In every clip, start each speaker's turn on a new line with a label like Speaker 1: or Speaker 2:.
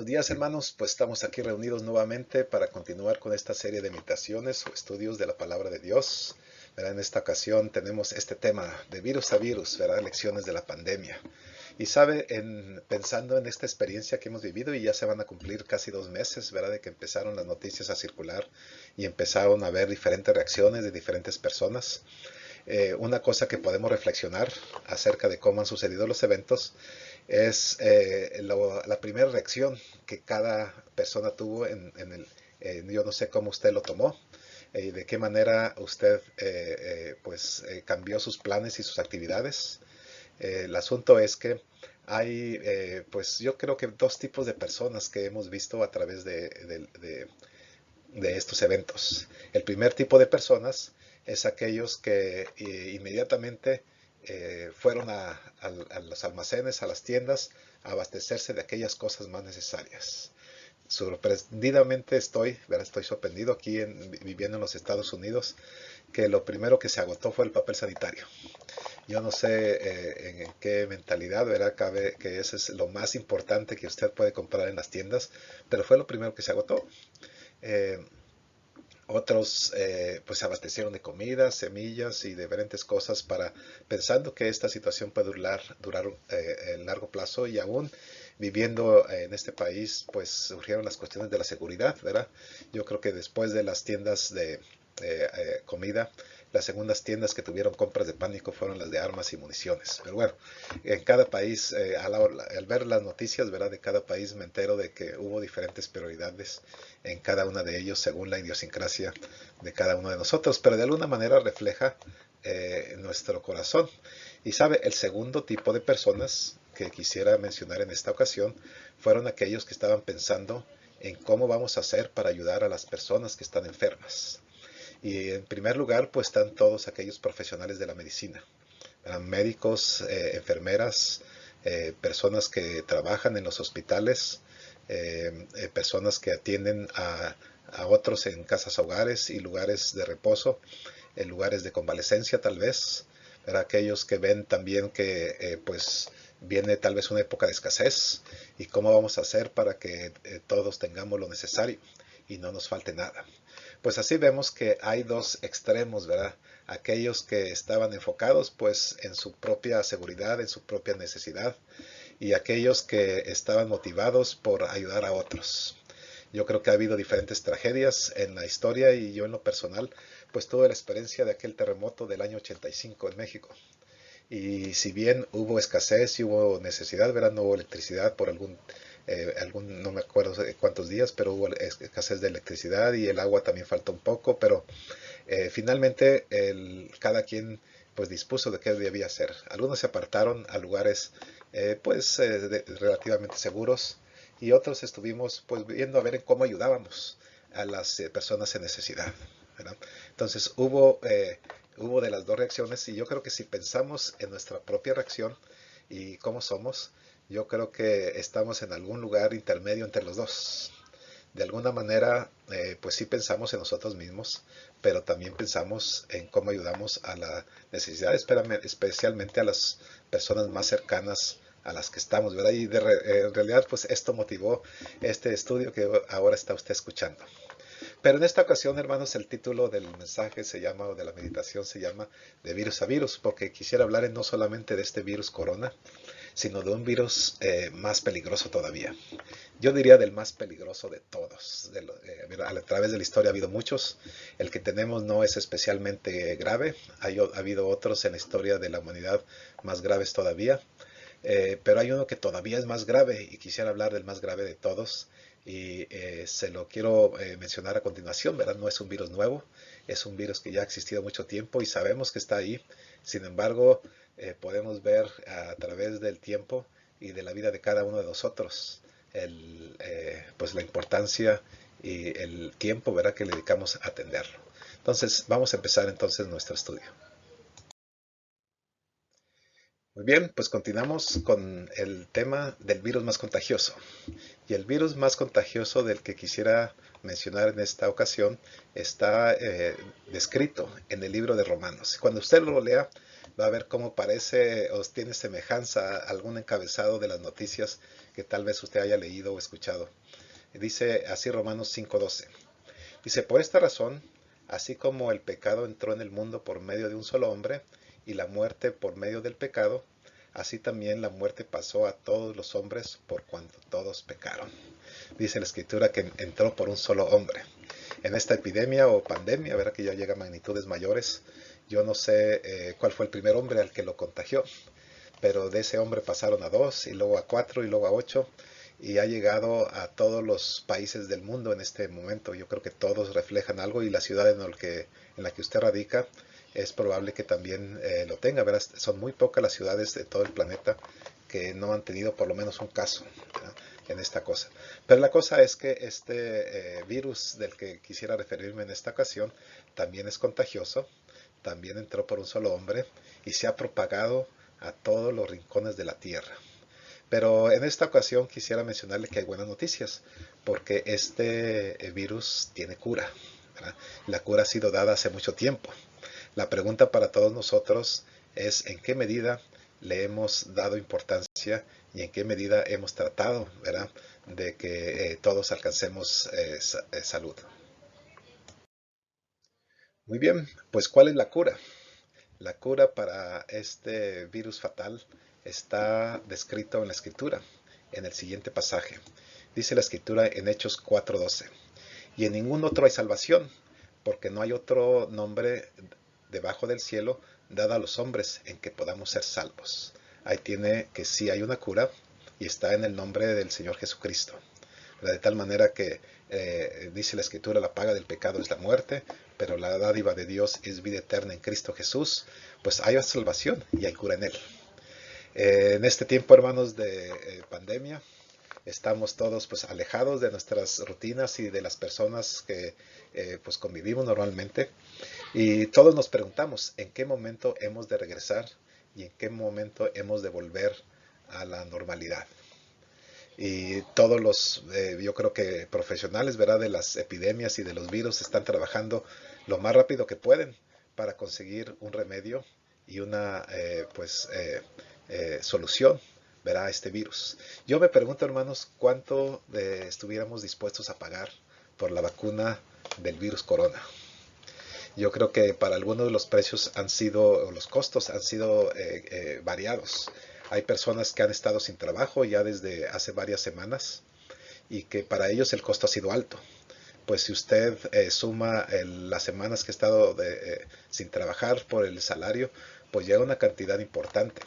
Speaker 1: Buenos días, hermanos. Pues estamos aquí reunidos nuevamente para continuar con esta serie de meditaciones o estudios de la palabra de Dios. ¿Verdad? En esta ocasión tenemos este tema de virus a virus, ¿verdad? Lecciones de la pandemia. Y sabe, pensando en esta experiencia que hemos vivido, y ya se van a cumplir casi 2 meses, ¿verdad? De que empezaron las noticias a circular y empezaron a haber diferentes reacciones de diferentes personas. Una cosa que podemos reflexionar acerca de cómo han sucedido los eventos es la primera reacción que cada persona tuvo yo no sé cómo usted lo tomó, y de qué manera usted cambió sus planes y sus actividades. El asunto es que hay, pues yo creo que dos tipos de personas que hemos visto a través de estos eventos. El primer tipo de personas es aquellos que inmediatamente fueron a los almacenes, a las tiendas, a abastecerse de aquellas cosas más necesarias. Sorprendidamente estoy sorprendido aquí viviendo en los Estados Unidos, que lo primero que se agotó fue el papel sanitario. Yo no sé en qué mentalidad, ¿verdad? Cabe que ese es lo más importante que usted puede comprar en las tiendas, pero fue lo primero que se agotó. Eh, Otros pues se abastecieron de comida, semillas y de diferentes cosas pensando que esta situación puede durar en largo plazo, y aún viviendo en este país pues surgieron las cuestiones de la seguridad, ¿verdad? Yo creo que después de las tiendas de comida, las segundas tiendas que tuvieron compras de pánico fueron las de armas y municiones. Pero bueno, en cada país, al ver las noticias, ¿verdad? De cada país, me entero de que hubo diferentes prioridades en cada una de ellos según la idiosincrasia de cada uno de nosotros, pero de alguna manera refleja nuestro corazón. Y sabe, el segundo tipo de personas que quisiera mencionar en esta ocasión fueron aquellos que estaban pensando en cómo vamos a hacer para ayudar a las personas que están enfermas. Y en primer lugar, pues están todos aquellos profesionales de la medicina, médicos, enfermeras, personas que trabajan en los hospitales, personas que atienden a otros en casas hogares y lugares de reposo, en lugares de convalecencia tal vez, para aquellos que ven también que pues viene tal vez una época de escasez, y cómo vamos a hacer para que todos tengamos lo necesario y no nos falte nada. Pues así vemos que hay dos extremos, ¿verdad? Aquellos que estaban enfocados pues en su propia seguridad, en su propia necesidad, y aquellos que estaban motivados por ayudar a otros. Yo creo que ha habido diferentes tragedias en la historia, y yo en lo personal pues tuve la experiencia de aquel terremoto del año 85 en México. Y si bien hubo escasez y hubo necesidad, ¿verdad? No hubo electricidad por no me acuerdo cuántos días, pero hubo escasez de electricidad, y el agua también faltó un poco, pero finalmente cada quien pues dispuso de qué debía hacer. Algunos se apartaron a lugares relativamente seguros, y otros estuvimos pues viendo a ver cómo ayudábamos a las personas en necesidad, ¿verdad? Entonces hubo de las dos reacciones, y yo creo que si pensamos en nuestra propia reacción y cómo somos, yo creo que estamos en algún lugar intermedio entre los dos. De alguna manera, pues sí pensamos en nosotros mismos, pero también pensamos en cómo ayudamos a la necesidad, especialmente a las personas más cercanas a las que estamos, ¿verdad? Y en realidad, pues esto motivó este estudio que ahora está usted escuchando. Pero en esta ocasión, hermanos, el título del mensaje se llama, o de la meditación se llama, de virus a virus, porque quisiera hablar no solamente de este virus corona, sino de un virus más peligroso todavía. Yo diría del más peligroso de todos. A través de la historia ha habido muchos. El que tenemos no es especialmente grave. Ha habido otros en la historia de la humanidad más graves todavía. Pero hay uno que todavía es más grave, y quisiera hablar del más grave de todos. Y se lo quiero mencionar a continuación, ¿verdad? No es un virus nuevo, es un virus que ya ha existido mucho tiempo y sabemos que está ahí. Sin embargo, podemos ver a través del tiempo y de la vida de cada uno de nosotros pues la importancia y el tiempo, ¿verdad?, que le dedicamos a atenderlo. Entonces, vamos a empezar entonces nuestro estudio. Muy bien, pues continuamos con el tema del virus más contagioso. Y el virus más contagioso del que quisiera mencionar en esta ocasión está descrito en el libro de Romanos. Cuando usted lo lea, va a ver cómo parece o tiene semejanza a algún encabezado de las noticias que tal vez usted haya leído o escuchado. Dice así Romanos 5:12. Dice, por esta razón, así como el pecado entró en el mundo por medio de un solo hombre, y la muerte por medio del pecado, así también la muerte pasó a todos los hombres por cuanto todos pecaron. Dice la escritura que entró por un solo hombre. En esta epidemia o pandemia, verá que ya llega a magnitudes mayores, yo no sé cuál fue el primer hombre al que lo contagió, pero de ese hombre pasaron a 2 y luego a 4 y luego a 8 y ha llegado a todos los países del mundo en este momento. Yo creo que todos reflejan algo y la ciudad en la que usted radica es probable que también lo tenga. ¿Verdad? Son muy pocas las ciudades de todo el planeta que no han tenido por lo menos un caso, ¿verdad?, en esta cosa. Pero la cosa es que este virus del que quisiera referirme en esta ocasión también es contagioso, también entró por un solo hombre y se ha propagado a todos los rincones de la tierra. Pero en esta ocasión quisiera mencionarle que hay buenas noticias, porque este virus tiene cura, ¿verdad? La cura ha sido dada hace mucho tiempo. La pregunta para todos nosotros es en qué medida le hemos dado importancia y en qué medida hemos tratado, ¿verdad?, de que todos alcancemos salud. Muy bien, pues ¿cuál es la cura? La cura para este virus fatal está descrito en la escritura, en el siguiente pasaje. Dice la escritura en Hechos 4:12. Y en ningún otro hay salvación, porque no hay otro nombre debajo del cielo dado a los hombres en que podamos ser salvos. Ahí tiene que sí hay una cura y está en el nombre del Señor Jesucristo. De tal manera que dice la escritura, la paga del pecado es la muerte, pero la dádiva de Dios es vida eterna en Cristo Jesús. Pues hay salvación y hay cura en él. En este tiempo, hermanos, de pandemia, estamos todos pues alejados de nuestras rutinas y de las personas que pues convivimos normalmente, y todos nos preguntamos en qué momento hemos de regresar y en qué momento hemos de volver a la normalidad. Y todos los, yo creo que profesionales, ¿verdad?, de las epidemias y de los virus están trabajando lo más rápido que pueden para conseguir un remedio y una solución, ¿verdad?, a este virus. Yo me pregunto, hermanos, cuánto estuviéramos dispuestos a pagar por la vacuna del virus corona. Yo creo que para algunos de los precios han sido, o los costos han sido variados. Hay personas que han estado sin trabajo ya desde hace varias semanas y que para ellos el costo ha sido alto. Pues si usted suma las semanas que ha estado sin trabajar por el salario, pues llega una cantidad importante.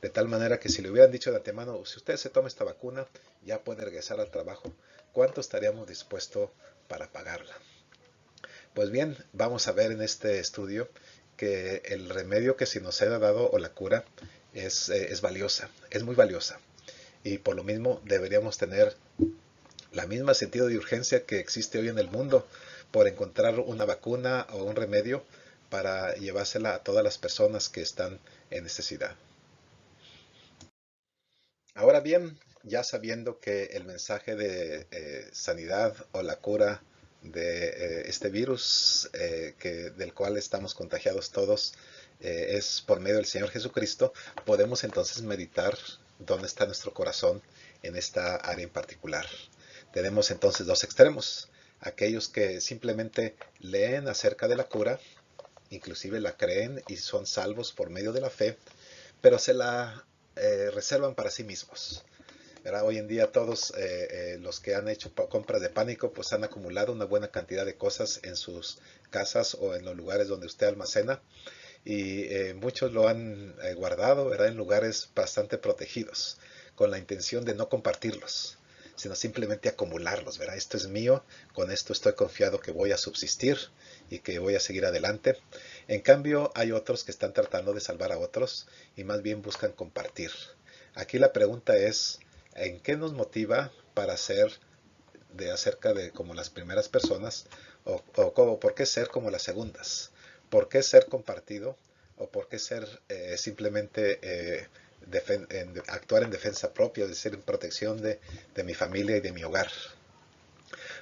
Speaker 1: De tal manera que si le hubieran dicho de antemano, si usted se toma esta vacuna, ya puede regresar al trabajo, ¿cuánto estaríamos dispuestos para pagarla? Pues bien, vamos a ver en este estudio que el remedio que se nos ha dado o la cura es valiosa, es muy valiosa. Y por lo mismo deberíamos tener la misma sentido de urgencia que existe hoy en el mundo por encontrar una vacuna o un remedio para llevársela a todas las personas que están en necesidad. Ahora bien, ya sabiendo que el mensaje de sanidad o la cura de este virus del cual estamos contagiados todos es por medio del Señor Jesucristo, podemos entonces meditar dónde está nuestro corazón en esta área en particular. Tenemos entonces dos extremos: aquellos que simplemente leen acerca de la cura, inclusive la creen y son salvos por medio de la fe, pero se la reservan para sí mismos, ¿verdad? Hoy en día todos los que han hecho compras de pánico pues han acumulado una buena cantidad de cosas en sus casas o en los lugares donde usted almacena, y muchos lo han guardado, ¿verdad?, en lugares bastante protegidos con la intención de no compartirlos, sino simplemente acumularlos, ¿verdad? Esto es mío, con esto estoy confiado que voy a subsistir y que voy a seguir adelante. En cambio, hay otros que están tratando de salvar a otros y más bien buscan compartir. Aquí la pregunta es, ¿en qué nos motiva para ser de acerca de como las primeras personas o por qué ser como las segundas? ¿Por qué ser compartido o por qué ser simplemente actuar en defensa propia, es decir, en protección de mi familia y de mi hogar.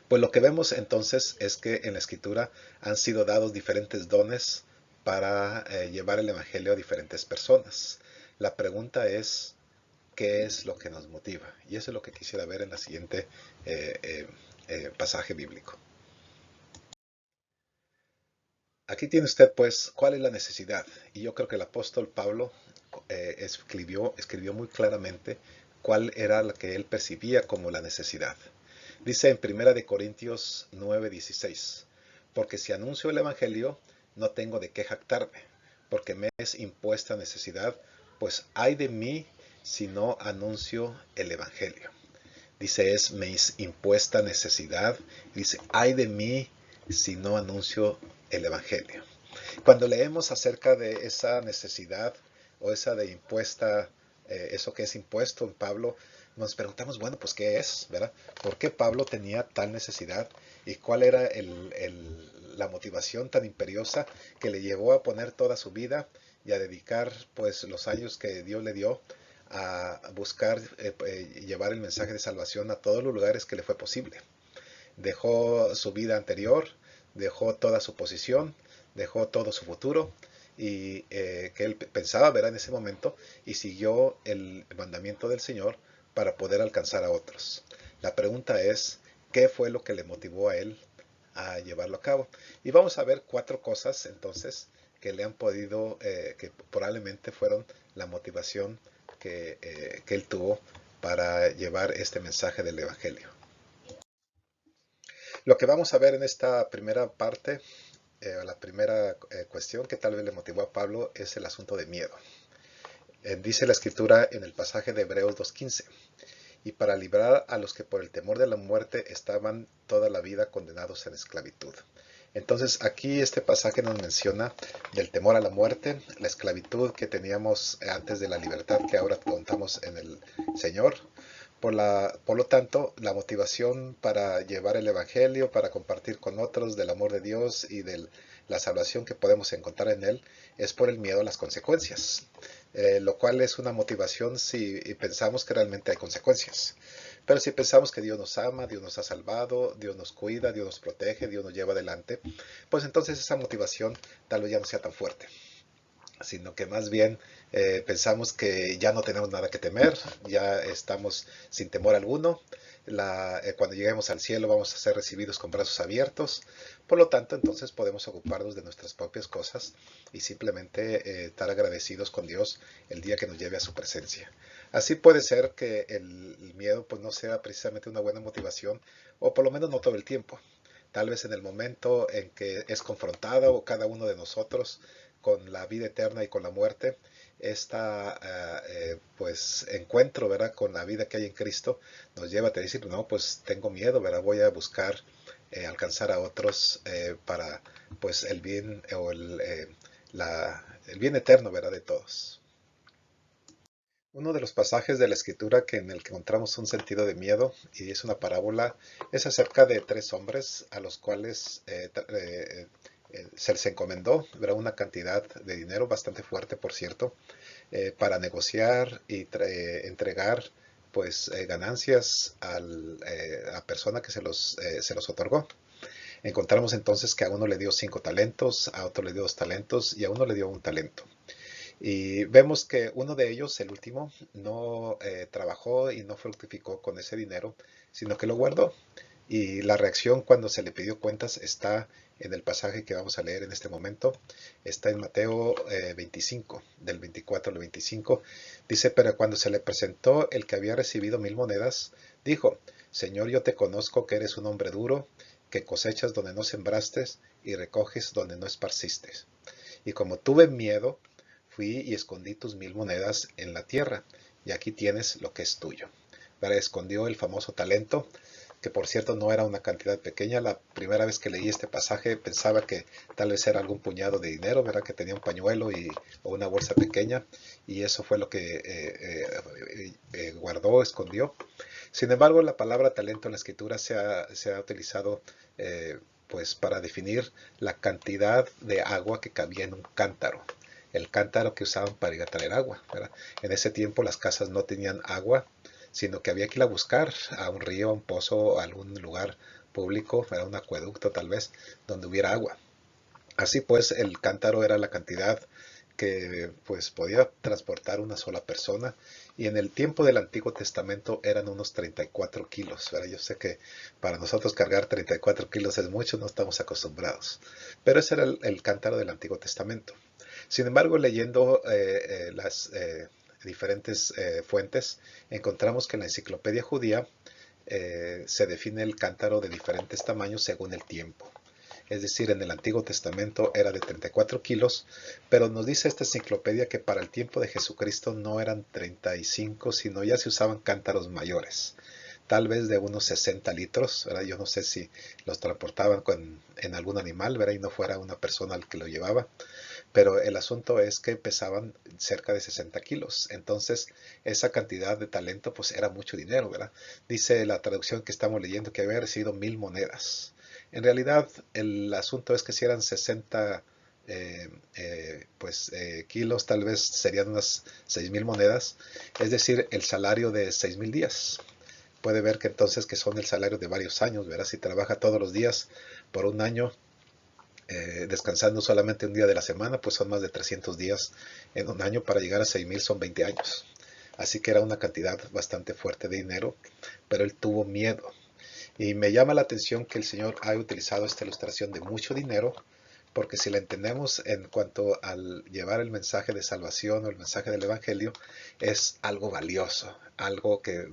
Speaker 1: Pues lo que vemos entonces es que en la Escritura han sido dados diferentes dones para llevar el Evangelio a diferentes personas. La pregunta es, ¿qué es lo que nos motiva? Y eso es lo que quisiera ver en la siguiente pasaje bíblico. Aquí tiene usted pues cuál es la necesidad. Y yo creo que el apóstol Pablo escribió muy claramente cuál era la que él percibía como la necesidad. Dice en 1 Corintios 9:16, porque si anuncio el Evangelio, no tengo de qué jactarme, porque me es impuesta necesidad, pues ay de mí si no anuncio el Evangelio. Dice, me es impuesta necesidad. Dice, ay de mí si no anuncio el Evangelio. Cuando leemos acerca de esa necesidad o esa de impuesta, eso que es impuesto en Pablo, nos preguntamos, bueno, pues ¿qué es? ¿Verdad? ¿Por qué Pablo tenía tal necesidad? ¿Y cuál era la motivación tan imperiosa que le llevó a poner toda su vida y a dedicar pues los años que Dios le dio a buscar llevar el mensaje de salvación a todos los lugares que le fue posible? Dejó su vida anterior, dejó toda su posición, dejó todo su futuro y que él pensaba ver en ese momento, y siguió el mandamiento del Señor para poder alcanzar a otros. La pregunta es, ¿qué fue lo que le motivó a él a llevarlo a cabo? Y vamos a ver 4 cosas entonces que le han podido, que probablemente fueron la motivación que él tuvo para llevar este mensaje del Evangelio. Lo que vamos a ver en esta primera parte, la primera cuestión que tal vez le motivó a Pablo, es el asunto de miedo. Dice la Escritura en el pasaje de Hebreos 2:15, y para librar a los que por el temor de la muerte estaban toda la vida condenados en esclavitud. Entonces aquí este pasaje nos menciona del temor a la muerte, la esclavitud que teníamos antes de la libertad que ahora contamos en el Señor. Por lo tanto, la motivación para llevar el Evangelio, para compartir con otros del amor de Dios y de la salvación que podemos encontrar en Él, es por el miedo a las consecuencias, lo cual es una motivación si pensamos que realmente hay consecuencias. Pero si pensamos que Dios nos ama, Dios nos ha salvado, Dios nos cuida, Dios nos protege, Dios nos lleva adelante, pues entonces esa motivación tal vez ya no sea tan fuerte, sino que más bien pensamos que ya no tenemos nada que temer, ya estamos sin temor alguno. Cuando lleguemos al cielo vamos a ser recibidos con brazos abiertos. Por lo tanto, entonces podemos ocuparnos de nuestras propias cosas y simplemente estar agradecidos con Dios el día que nos lleve a su presencia. Así puede ser que el miedo pues no sea precisamente una buena motivación, o por lo menos no todo el tiempo. Tal vez en el momento en que es confrontado o cada uno de nosotros con la vida eterna y con la muerte, pues encuentro, ¿verdad?, con la vida que hay en Cristo, nos lleva a decir, no, pues tengo miedo, ¿verdad?, voy a buscar alcanzar a otros para pues el bien o el bien eterno, ¿verdad?, de todos. Uno de los pasajes de la Escritura en el que encontramos un sentido de miedo, y es una parábola, es acerca de 3 hombres a los cuales se les encomendó, ¿verdad?, una cantidad de dinero bastante fuerte, por cierto, para negociar y entregar pues ganancias a la persona que se los otorgó. Encontramos entonces que a uno le dio 5 talentos, a otro le dio 2 talentos y a uno le dio 1 talento. Y vemos que uno de ellos, el último, no trabajó y no fructificó con ese dinero, sino que lo guardó. Y la reacción cuando se le pidió cuentas está en el pasaje que vamos a leer en este momento. Está en Mateo 25, del 24 al 25. Dice, pero cuando se le presentó el que había recibido 1000 monedas, dijo, Señor, yo te conozco que eres un hombre duro, que cosechas donde no sembraste y recoges donde no esparciste. Y como tuve miedo, fui y escondí tus 1000 monedas en la tierra, y aquí tienes lo que es tuyo. ¿Verdad? Escondió el famoso talento, que por cierto no era una cantidad pequeña. La primera vez que leí este pasaje pensaba que tal vez era algún puñado de dinero, ¿verdad?, que tenía un pañuelo o una bolsa pequeña, y eso fue lo que guardó, escondió. Sin embargo, la palabra talento en la Escritura se ha utilizado pues para definir la cantidad de agua que cabía en un cántaro. el cántaro que usaban para ir a traer agua, ¿verdad? En ese tiempo las casas no tenían agua, sino que había que ir a buscar a un río, a un pozo, a algún lugar público, a un acueducto tal vez, donde hubiera agua. Así pues, el cántaro era la cantidad que pues podía transportar una sola persona, y en el tiempo del Antiguo Testamento eran unos 34 kilos. ¿Verdad? Yo sé que para nosotros cargar 34 kilos es mucho, no estamos acostumbrados, pero ese era el cántaro del Antiguo Testamento. Sin embargo, leyendo las diferentes fuentes, encontramos que en la enciclopedia judía se define el cántaro de diferentes tamaños según el tiempo. Es decir, en el Antiguo Testamento era de 34 kilos, pero nos dice esta enciclopedia que para el tiempo de Jesucristo no eran 35, sino ya se usaban cántaros mayores, tal vez de unos 60 litros, ¿verdad? Yo no sé si los transportaban en algún animal, ¿verdad? Y no fuera una persona el que lo llevaba, pero el asunto es que pesaban cerca de 60 kilos. Entonces, esa cantidad de talento pues era mucho dinero, ¿verdad? Dice la traducción que estamos leyendo que había recibido 1000 monedas. En realidad, el asunto es que si eran 60 kilos, tal vez serían unas 6000 monedas, es decir, el salario de 6000 días. Puede ver que entonces que son el salario de varios años, ¿verdad? Si trabaja todos los días por un año, descansando solamente un día de la semana, pues son más de 300 días en un año. Para llegar a 6000 son 20 años. Así que era una cantidad bastante fuerte de dinero, pero él tuvo miedo. Y me llama la atención que el Señor haya utilizado esta ilustración de mucho dinero, porque si la entendemos en cuanto al llevar el mensaje de salvación o el mensaje del Evangelio, es algo valioso, algo que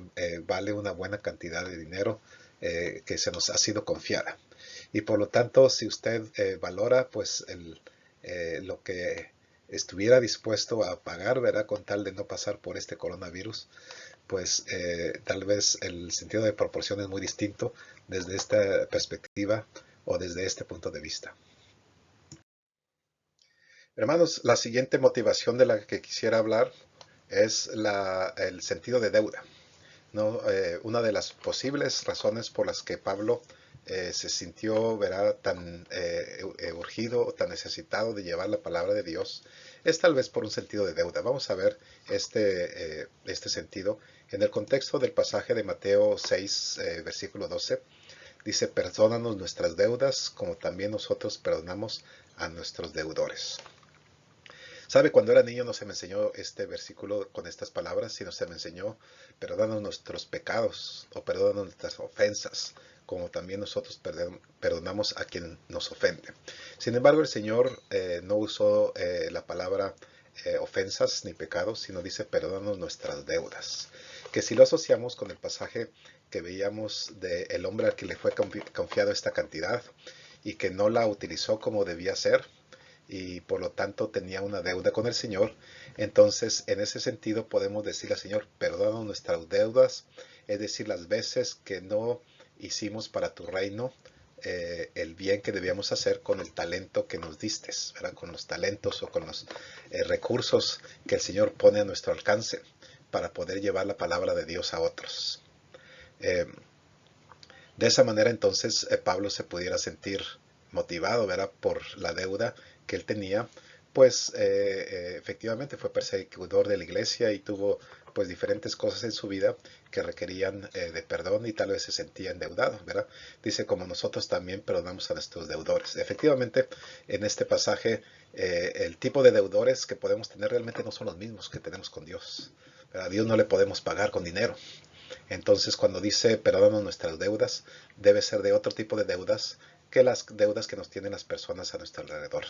Speaker 1: vale una buena cantidad de dinero que se nos ha sido confiada. Y por lo tanto, si usted valora pues lo que estuviera dispuesto a pagar, ¿verdad? Con tal de no pasar por este coronavirus, pues tal vez el sentido de proporción es muy distinto desde esta perspectiva o desde este punto de vista. Hermanos, la siguiente motivación de la que quisiera hablar es el sentido de deuda, ¿no? Una de las posibles razones por las que Pablo se sintió, verá, tan urgido o tan necesitado de llevar la palabra de Dios es tal vez por un sentido de deuda. Vamos a ver este sentido en el contexto del pasaje de Mateo 6, versículo 12. Dice: perdónanos nuestras deudas como también nosotros perdonamos a nuestros deudores. ¿Sabe? Cuando era niño no se me enseñó este versículo con estas palabras, sino se me enseñó: perdónanos nuestros pecados o perdónanos nuestras ofensas, como también nosotros perdonamos a quien nos ofende. Sin embargo, el Señor no usó la palabra ofensas ni pecados, sino dice: perdónanos nuestras deudas. Que si lo asociamos con el pasaje que veíamos del hombre al que le fue confiado esta cantidad y que no la utilizó como debía ser, y por lo tanto tenía una deuda con el Señor, entonces en ese sentido podemos decirle al Señor: perdona nuestras deudas, es decir, las veces que no hicimos para tu reino el bien que debíamos hacer con el talento que nos diste, ¿verdad? Con los talentos o con los recursos que el Señor pone a nuestro alcance para poder llevar la palabra de Dios a otros. De esa manera entonces Pablo se pudiera sentir motivado, ¿verdad? Por la deuda que él tenía, pues efectivamente fue perseguidor de la iglesia y tuvo pues diferentes cosas en su vida que requerían de perdón, y tal vez se sentía endeudado, ¿verdad? Dice: como nosotros también perdonamos a nuestros deudores. Efectivamente, en este pasaje el tipo de deudores que podemos tener realmente no son los mismos que tenemos con Dios. A Dios no le podemos pagar con dinero. Entonces, cuando dice perdónanos nuestras deudas, debe ser de otro tipo de deudas que las deudas que nos tienen las personas a nuestro alrededor.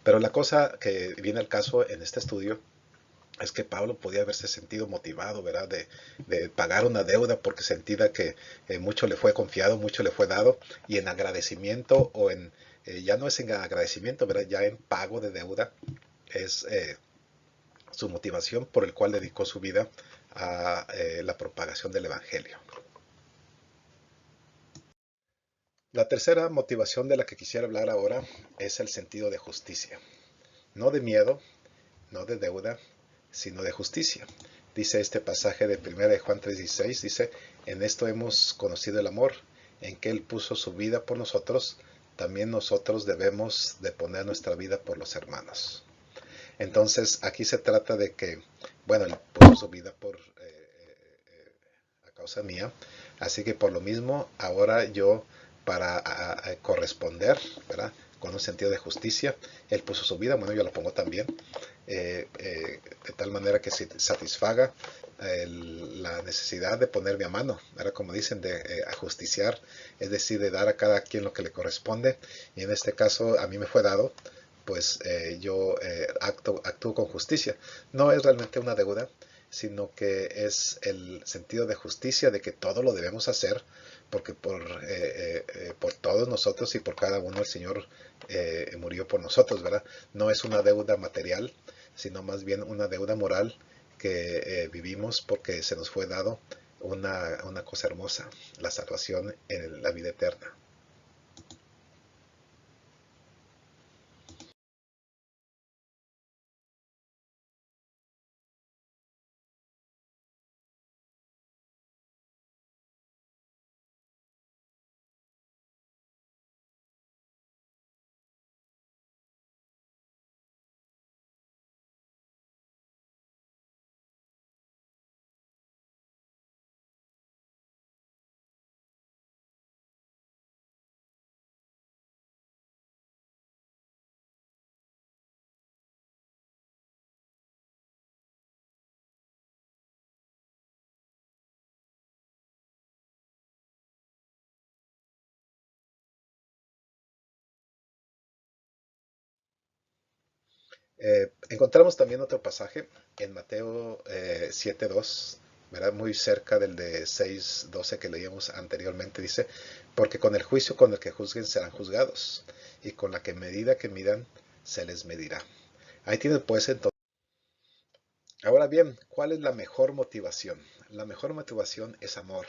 Speaker 1: Pero la cosa que viene al caso en este estudio es que Pablo podía haberse sentido motivado, ¿verdad? De pagar una deuda porque sentía que mucho le fue confiado, mucho le fue dado, y en agradecimiento o ya no es en agradecimiento, ¿verdad? Ya en pago de deuda es su motivación por el cual dedicó su vida a la propagación del Evangelio. La tercera motivación de la que quisiera hablar ahora es el sentido de justicia. No de miedo, no de deuda, sino de justicia. Dice este pasaje de 1 de Juan 3:16, dice: en esto hemos conocido el amor, en que Él puso su vida por nosotros, también nosotros debemos de poner nuestra vida por los hermanos. Entonces aquí se trata de que, bueno, él puso su vida a causa mía, así que por lo mismo ahora yo para corresponder, ¿verdad? Con un sentido de justicia, él puso su vida, bueno, yo la pongo también, de tal manera que se satisfaga la necesidad de ponerme a mano, ¿verdad? Como dicen, de ajusticiar, es decir, de dar a cada quien lo que le corresponde, y en este caso a mí me fue dado, pues yo actúo con justicia. No es realmente una deuda, sino que es el sentido de justicia de que todo lo debemos hacer, porque por todos nosotros y por cada uno el Señor murió por nosotros, ¿verdad? No es una deuda material, sino más bien una deuda moral que vivimos porque se nos fue dado una cosa hermosa, la salvación en la vida eterna. Encontramos también otro pasaje en Mateo 7:2, ¿verdad? Muy cerca del de 6:12 que leíamos anteriormente. Dice, porque con el juicio con el que juzguen serán juzgados, y con la que medida que midan se les medirá. Ahí tiene pues entonces. Ahora bien, ¿cuál es la mejor motivación? La mejor motivación es amor,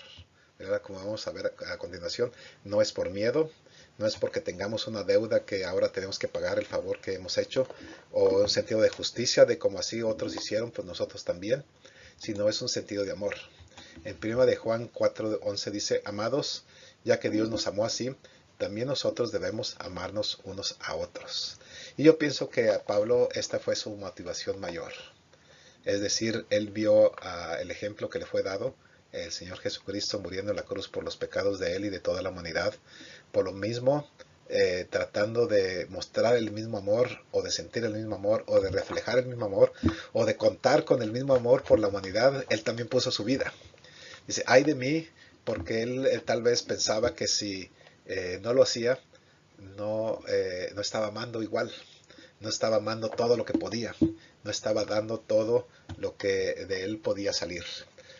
Speaker 1: ¿verdad? Como vamos a ver a continuación, no es por miedo, no es porque tengamos una deuda que ahora tenemos que pagar el favor que hemos hecho, o un sentido de justicia de como así otros hicieron, pues nosotros también, sino es un sentido de amor. En 1 de Juan 4:11 dice, amados, ya que Dios nos amó así, también nosotros debemos amarnos unos a otros. Y yo pienso que a Pablo esta fue su motivación mayor. Es decir, él vio el ejemplo que le fue dado, el Señor Jesucristo muriendo en la cruz por los pecados de él y de toda la humanidad. Por lo mismo, tratando de mostrar el mismo amor, o de sentir el mismo amor, o de reflejar el mismo amor, o de contar con el mismo amor por la humanidad, él también puso su vida. Dice, ay de mí, porque él tal vez pensaba que si no lo hacía, no estaba amando igual, no estaba amando todo lo que podía, no estaba dando todo lo que de él podía salir,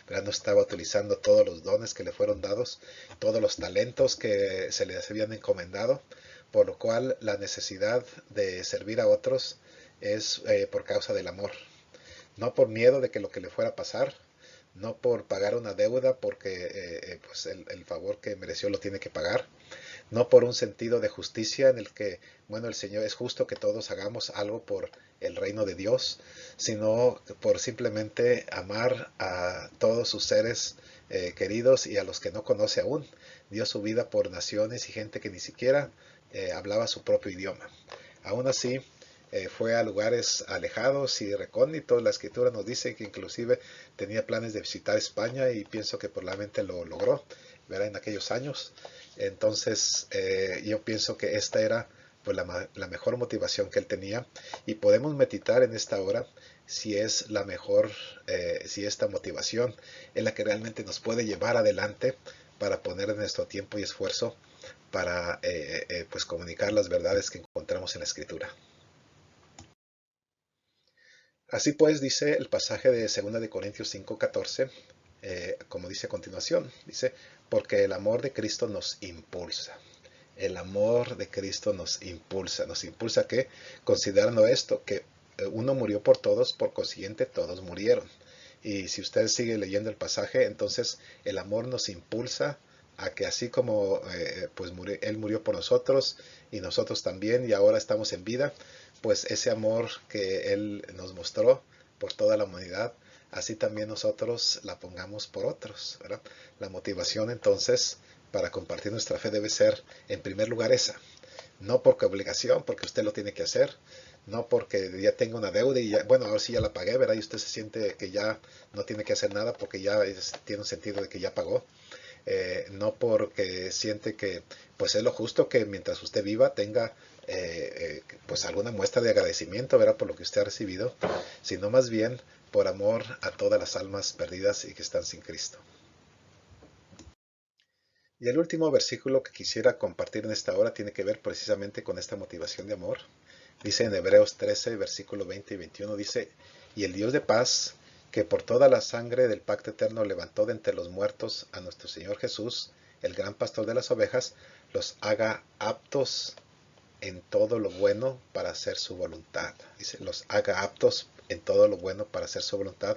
Speaker 1: ¿verdad? No estaba utilizando todos los dones que le fueron dados, todos los talentos que se le habían encomendado, por lo cual la necesidad de servir a otros es por causa del amor, no por miedo de que lo que le fuera a pasar, no por pagar una deuda porque pues el favor que mereció lo tiene que pagar, no por un sentido de justicia en el que, bueno, el Señor es justo que todos hagamos algo por el reino de Dios, sino por simplemente amar a todos sus seres queridos y a los que no conoce aún. Dio su vida por naciones y gente que ni siquiera hablaba su propio idioma. Aún así, fue a lugares alejados y recónditos. La escritura nos dice que inclusive tenía planes de visitar España, y pienso que probablemente lo logró, ¿verdad? En aquellos años. Entonces, yo pienso que esta era pues la mejor motivación que él tenía, y podemos meditar en esta hora si es la mejor, si esta motivación es la que realmente nos puede llevar adelante para poner nuestro tiempo y esfuerzo para pues comunicar las verdades que encontramos en la Escritura. Así pues, dice el pasaje de 2 de Corintios 5:14, como dice a continuación, dice, porque el amor de Cristo nos impulsa. El amor de Cristo nos impulsa que, considerando esto, que uno murió por todos, por consiguiente todos murieron. Y si usted sigue leyendo el pasaje, entonces el amor nos impulsa a que así como pues Él murió por nosotros y nosotros también, y ahora estamos en vida, pues ese amor que Él nos mostró por toda la humanidad, así también nosotros la pongamos por otros, ¿verdad? La motivación entonces para compartir nuestra fe debe ser en primer lugar esa, no porque obligación, porque usted lo tiene que hacer, no porque ya tenga una deuda y ya, bueno, ahora sí ya la pagué, ¿verdad? Y usted se siente que ya no tiene que hacer nada porque ya tiene un sentido de que ya pagó. No porque siente que pues es lo justo que mientras usted viva tenga pues alguna muestra de agradecimiento, ¿verdad? Por lo que usted ha recibido, sino más bien por amor a todas las almas perdidas y que están sin Cristo. Y el último versículo que quisiera compartir en esta hora tiene que ver precisamente con esta motivación de amor. Dice en Hebreos 13, versículo 20 y 21, dice, y el Dios de paz, que por toda la sangre del pacto eterno levantó de entre los muertos a nuestro Señor Jesús, el gran pastor de las ovejas, los haga aptos en todo lo bueno para hacer su voluntad. Dice, los haga aptos en todo lo bueno para hacer su voluntad,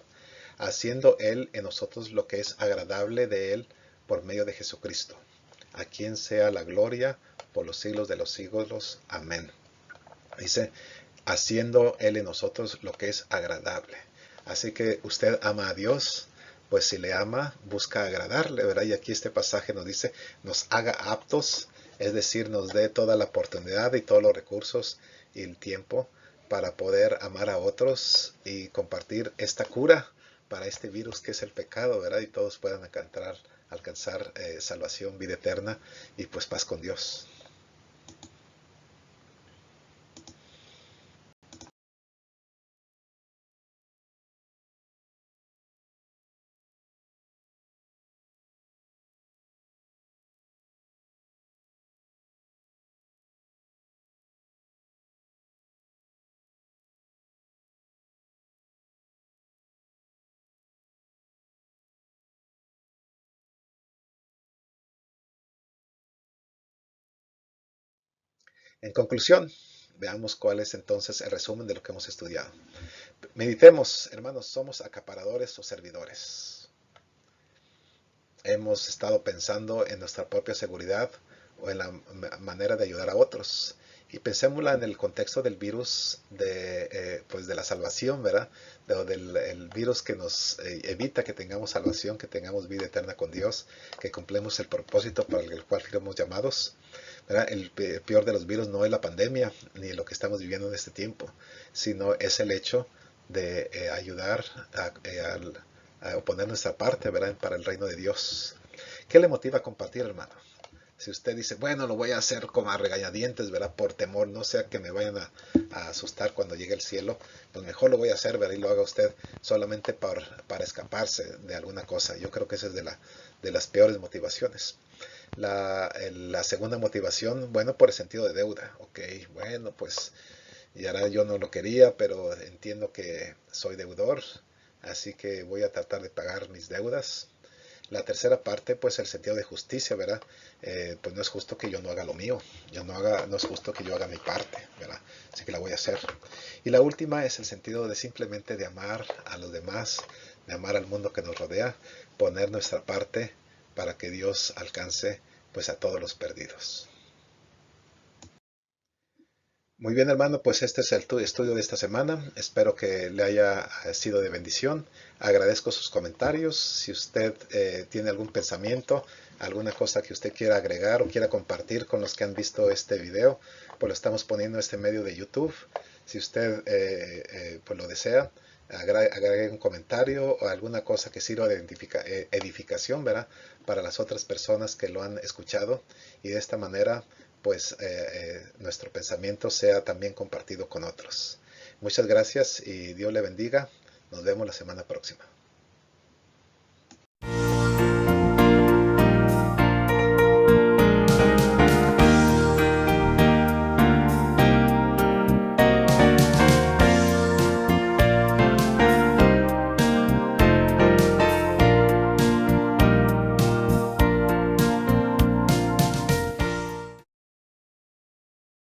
Speaker 1: haciendo Él en nosotros lo que es agradable de Él por medio de Jesucristo, a quien sea la gloria por los siglos de los siglos. Amén. Dice, haciendo Él en nosotros lo que es agradable. Así que usted ama a Dios, pues si le ama, busca agradarle, ¿verdad? Y aquí este pasaje nos dice, nos haga aptos, es decir, nos dé toda la oportunidad y todos los recursos y el tiempo para poder amar a otros y compartir esta cura para este virus que es el pecado, ¿verdad? Y todos puedan alcanzar salvación, vida eterna y pues paz con Dios. En conclusión, veamos cuál es entonces el resumen de lo que hemos estudiado. Meditemos, hermanos, ¿somos acaparadores o servidores? Hemos estado pensando en nuestra propia seguridad o en la manera de ayudar a otros. Y pensémosla en el contexto del virus pues de la salvación, ¿verdad? Del el virus que nos evita que tengamos salvación, que tengamos vida eterna con Dios, que cumplemos el propósito para el cual fuimos llamados. ¿Verdad? El peor de los virus no es la pandemia ni lo que estamos viviendo en este tiempo, sino es el hecho de ayudar a poner nuestra parte, ¿verdad? Para el reino de Dios. ¿Qué le motiva a compartir, hermano? Si usted dice, bueno, lo voy a hacer como a regañadientes, ¿verdad? Por temor, no sea que me vayan a asustar cuando llegue el cielo, pues mejor lo voy a hacer, ¿verdad? Y lo haga usted solamente para escaparse de alguna cosa. Yo creo que esa es de las peores motivaciones. La segunda motivación, bueno, por el sentido de deuda. Ok, bueno, pues y ahora yo no lo quería, pero entiendo que soy deudor, así que voy a tratar de pagar mis deudas. La tercera parte, pues el sentido de justicia, ¿verdad? Pues no es justo que yo no haga lo mío, no es justo que yo haga mi parte, ¿verdad? Así que la voy a hacer. Y la última es el sentido de simplemente de amar a los demás, de amar al mundo que nos rodea, poner nuestra parte para que Dios alcance pues a todos los perdidos. Muy bien, hermano, pues este es el estudio de esta semana. Espero que le haya sido de bendición. Agradezco sus comentarios. Si usted tiene algún pensamiento, alguna cosa que usted quiera agregar o quiera compartir con los que han visto este video, pues lo estamos poniendo en este medio de YouTube. Si usted pues lo desea, agregue un comentario o alguna cosa que sirva de edificación, ¿verdad? Para las otras personas que lo han escuchado y de esta manera pues nuestro pensamiento sea también compartido con otros. Muchas gracias y Dios le bendiga. Nos vemos la semana próxima.